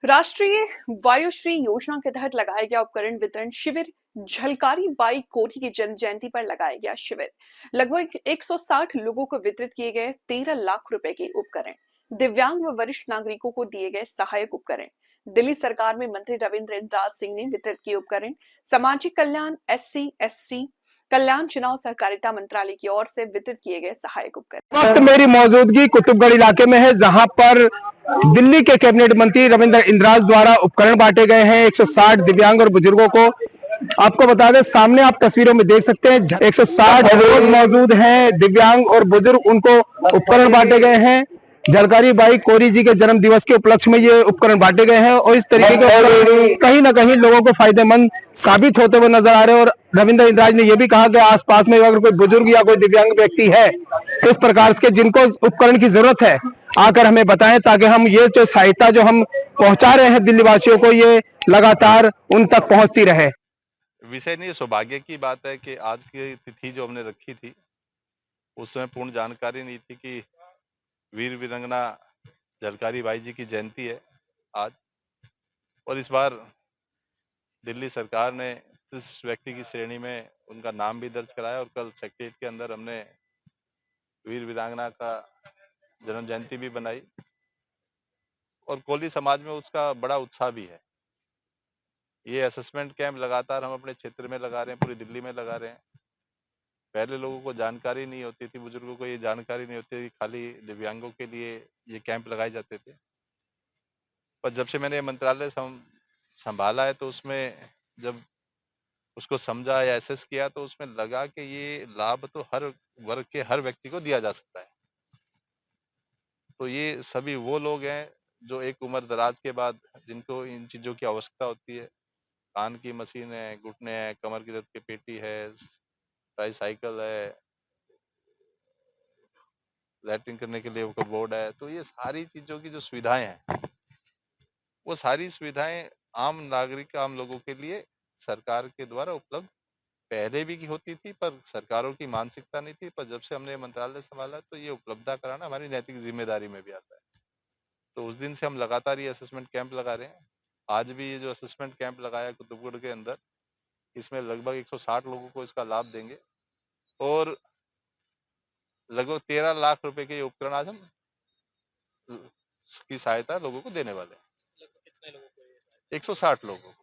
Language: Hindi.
राष्ट्रीय वायुश्री योजना के तहत लगाया गया उपकरण वितरण शिविर। झलकारी बाई कोठी की जन्म जयंती पर लगाया गया शिविर। लगभग 160 लोगों को वितरित किए गए 13 लाख रुपए के उपकरण। दिव्यांग व वरिष्ठ नागरिकों को दिए गए सहायक उपकरण। दिल्ली सरकार में मंत्री रविंद्र इंद्राज सिंह ने वितरित किए उपकरण। सामाजिक कल्याण, एससी एसटी कल्याण, चुनाव सहकारिता मंत्रालय की ओर से वितरित किए गए सहायक उपकरण। वक्त मेरी मौजूदगी कुतुबगढ़ इलाके में है, जहां पर दिल्ली के कैबिनेट मंत्री रविंद्र इंद्राज द्वारा उपकरण बांटे गए हैं 160 दिव्यांग और बुजुर्गों को। आपको बता दें, सामने आप तस्वीरों में देख सकते हैं 160 लोग मौजूद हैं, दिव्यांग और बुजुर्ग, उनको उपकरण बांटे गए हैं। झलकारी बाई कोरी जी के जन्म दिवस के उपलक्ष्य में ये उपकरण बांटे गए हैं और इस तरीके के कहीं ना कहीं लोगों को फायदेमंद साबित होते हुए नजर आ रहे हैं। और रविंद्र इंद्राज ने यह भी कहा कि आसपास में अगर कोई बुजुर्ग या कोई दिव्यांग व्यक्ति है इस प्रकार के जिनको उपकरण की जरूरत है, आकर हमें बताएं, ताकि हम ये जो सहायता जो हम पहुंचा रहे हैं दिल्ली वासियों को, ये लगातार उन तक पहुंचती रहे। विषय नहीं, सौभाग्य की बात है कि आज की तिथि जो हमने रखी थी उसमें पूर्ण जानकारी नहीं थी कि वीर वीरंगना झलकारी बाई जी की जयंती है आज। और इस बार दिल्ली सरकार ने इस व्यक्ति की श्रेणी में उनका नाम भी दर्ज कराया और कल सेक्रेटरीट के अंदर हमने वीर वीरांगना का जन्म जयंती भी बनाई और कोली समाज में उसका बड़ा उत्साह भी है। ये असेसमेंट कैंप लगातार हम अपने क्षेत्र में लगा रहे हैं, पूरी दिल्ली में लगा रहे हैं। पहले लोगों को जानकारी नहीं होती थी, बुजुर्गों को ये जानकारी नहीं होती थी, खाली दिव्यांगों के लिए ये कैंप लगाए जाते थे। पर जब से मैंने मंत्रालय संभाला है तो उसमें जब उसको समझा या एसेस किया तो उसमें लगा कि ये लाभ तो हर वर्ग के हर व्यक्ति को दिया जा सकता है। तो ये सभी वो लोग हैं जो एक उम्र दराज के बाद जिनको इन चीज़ों की आवश्यकता होती है। कान की मशीन है, घुटने हैं, कमर की दर्द की पेटी है, ट्राईसाइकिल है, लैट्रिन करने के लिए वो बोर्ड है। तो ये सारी चीज़ों की जो सुविधाएं हैं वो सारी सुविधाएं आम नागरिक, आम लोगों के लिए सरकार के द्वारा उपलब्ध पहले भी की होती थी, पर सरकारों की मानसिकता नहीं थी। पर जब से हमने मंत्रालय संभाला तो ये उपलब्ध कराना हमारी नैतिक जिम्मेदारी में भी आता है। तो उस दिन से हम लगातार ये असेसमेंट कैंप लगा रहे हैं। आज भी ये जो असेसमेंट कैंप लगाया कुतुबगढ़ के अंदर, इसमें लगभग 160 लोगों को इसका लाभ देंगे और लगभग 13 लाख रुपए के ये उपकरण आज हम की सहायता लोगों को देने वाले हैं। 160 लोगों को।